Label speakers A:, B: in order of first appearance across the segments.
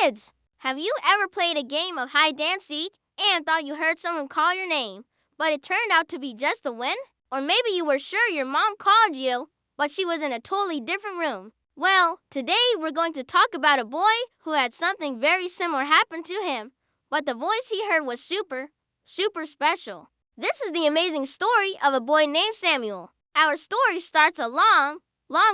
A: Kids, have you ever played a game of hide and seek and thought you heard someone call your name, but it turned out to be just the wind? Or maybe you were sure your mom called you, but she was in a totally different room. Well, today we're going to talk about a boy who had something very similar happen to him, but the voice he heard was super special. This is the amazing story of a boy named Samuel. Our story starts a long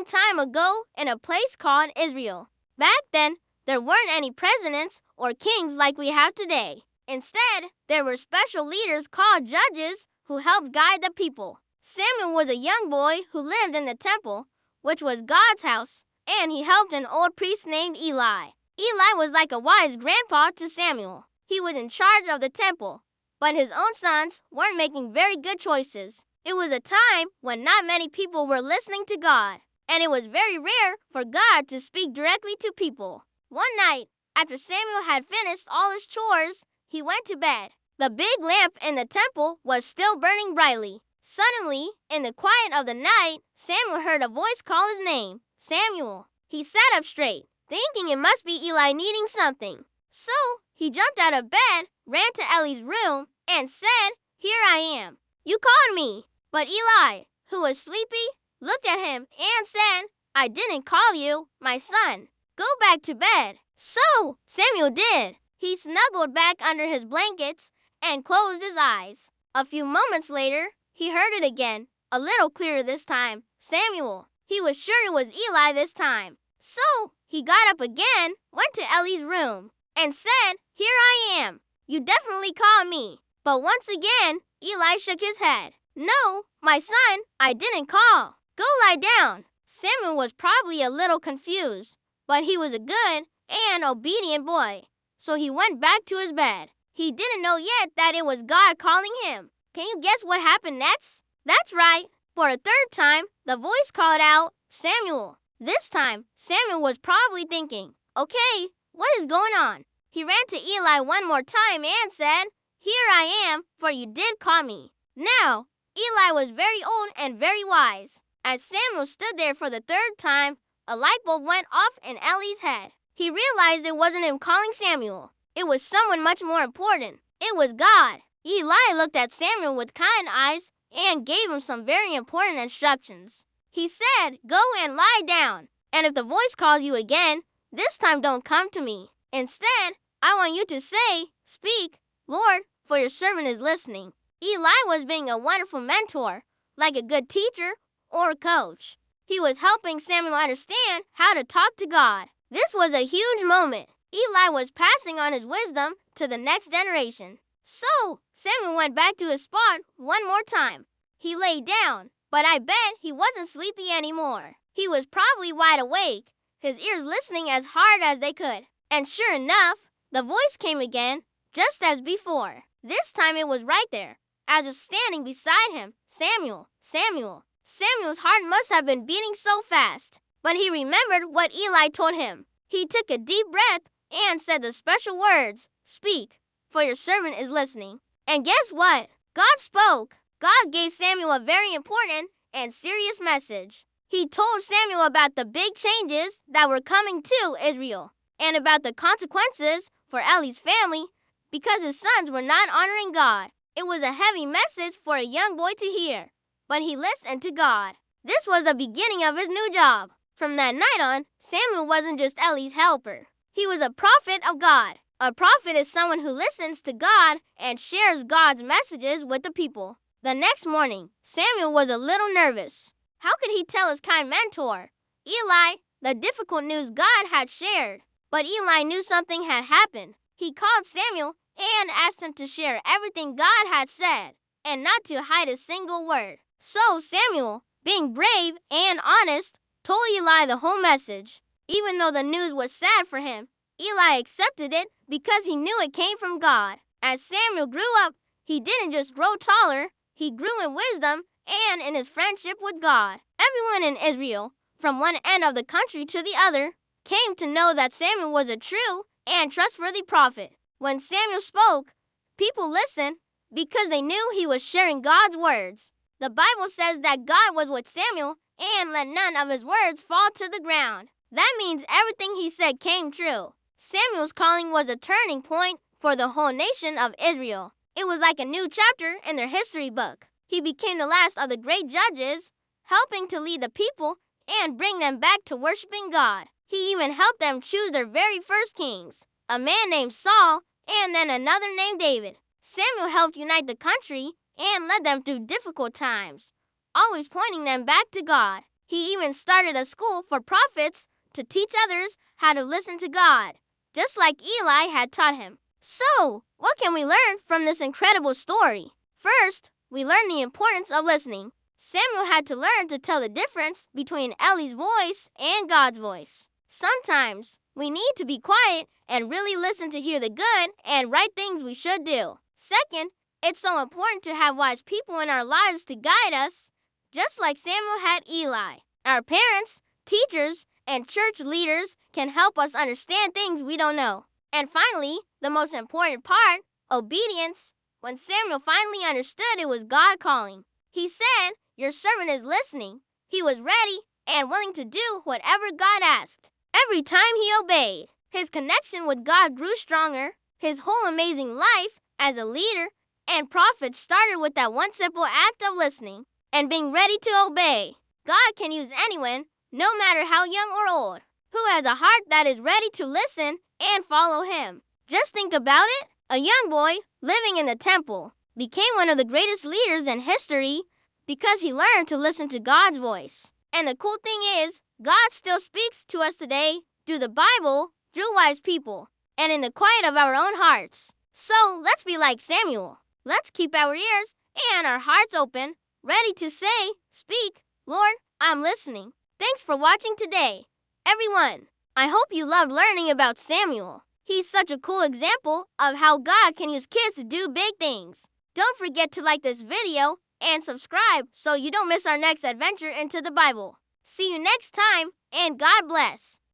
A: time ago in a place called Israel. Back then, there weren't any presidents or kings like we have today. Instead, there were special leaders called judges who helped guide the people. Samuel was a young boy who lived in the temple, which was God's house, and he helped an old priest named Eli. Eli was like a wise grandpa to Samuel. He was in charge of the temple, but his own sons weren't making very good choices. It was a time when not many people were listening to God, and it was very rare for God to speak directly to people. One night, after Samuel had finished all his chores, he went to bed. The big lamp in the temple was still burning brightly. Suddenly, in the quiet of the night, Samuel heard a voice call his name, Samuel. He sat up straight, thinking it must be Eli needing something. So, he jumped out of bed, ran to Eli's room, and said, "Here I am. You called me." But Eli, who was sleepy, looked at him and said, "I didn't call you, my son. Go back to bed." So, Samuel did. He snuggled back under his blankets and closed his eyes. A few moments later, he heard it again, a little clearer this time. Samuel. He was sure it was Eli this time. So, he got up again, went to Eli's room, and said, "Here I am. You definitely called me." But once again, Eli shook his head. "No, my son, I didn't call. Go lie down." Samuel was probably a little confused, but he was a good and obedient boy, so he went back to his bed. He didn't know yet that it was God calling him. Can you guess what happened next? That's right. For a third time, the voice called out, "Samuel." This time, Samuel was probably thinking, "Okay, what is going on?" He ran to Eli one more time and said, "Here I am, for you did call me." Now, Eli was very old and very wise. As Samuel stood there for the third time, a light bulb went off in Eli's head. He realized it wasn't him calling Samuel. It was someone much more important. It was God. Eli looked at Samuel with kind eyes and gave him some very important instructions. He said, "Go and lie down, and if the voice calls you again, this time don't come to me. Instead, I want you to say, 'Speak, Lord, for your servant is listening.'" Eli was being a wonderful mentor, like a good teacher or coach. He was helping Samuel understand how to talk to God. This was a huge moment. Eli was passing on his wisdom to the next generation. So, Samuel went back to his spot one more time. He lay down, but I bet he wasn't sleepy anymore. He was probably wide awake, his ears listening as hard as they could. And sure enough, the voice came again, just as before. This time it was right there, as if standing beside him. "Samuel, Samuel." Samuel's heart must have been beating so fast, but he remembered what Eli told him. He took a deep breath and said the special words, "Speak, for your servant is listening." And guess what? God spoke. God gave Samuel a very important and serious message. He told Samuel about the big changes that were coming to Israel, and about the consequences for Eli's family because his sons were not honoring God. It was a heavy message for a young boy to hear, but he listened to God. This was the beginning of his new job. From that night on, Samuel wasn't just Eli's helper. He was a prophet of God. A prophet is someone who listens to God and shares God's messages with the people. The next morning, Samuel was a little nervous. How could he tell his kind mentor, Eli, the difficult news God had shared? But Eli knew something had happened. He called Samuel and asked him to share everything God had said, and not to hide a single word. So Samuel, being brave and honest, told Eli the whole message. Even though the news was sad for him, Eli accepted it because he knew it came from God. As Samuel grew up, he didn't just grow taller, he grew in wisdom and in his friendship with God. Everyone in Israel, from one end of the country to the other, came to know that Samuel was a true and trustworthy prophet. When Samuel spoke, people listened because they knew he was sharing God's words. The Bible says that God was with Samuel and let none of his words fall to the ground. That means everything he said came true. Samuel's calling was a turning point for the whole nation of Israel. It was like a new chapter in their history book. He became the last of the great judges, helping to lead the people and bring them back to worshiping God. He even helped them choose their very first kings, a man named Saul and then another named David. Samuel helped unite the country and led them through difficult times, always pointing them back to God. He even started a school for prophets to teach others how to listen to God, just like Eli had taught him. So, what can we learn from this incredible story? First, we learn the importance of listening. Samuel had to learn to tell the difference between Eli's voice and God's voice. Sometimes, we need to be quiet and really listen to hear the good and right things we should do. Second, it's so important to have wise people in our lives to guide us, just like Samuel had Eli. Our parents, teachers, and church leaders can help us understand things we don't know. And finally, the most important part, obedience. When Samuel finally understood it was God calling, he said, "Your servant is listening." He was ready and willing to do whatever God asked. Every time he obeyed, his connection with God grew stronger. His whole amazing life as a leader and prophet started with that one simple act of listening and being ready to obey. God can use anyone, no matter how young or old, who has a heart that is ready to listen and follow him. Just think about it. A young boy living in the temple became one of the greatest leaders in history because he learned to listen to God's voice. And the cool thing is, God still speaks to us today through the Bible, through wise people, and in the quiet of our own hearts. So let's be like Samuel. Let's keep our ears and our hearts open, ready to say, "Speak, Lord, I'm listening." Thanks for watching today, everyone. I hope you loved learning about Samuel. He's such a cool example of how God can use kids to do big things. Don't forget to like this video and subscribe so you don't miss our next adventure into the Bible. See you next time, and God bless.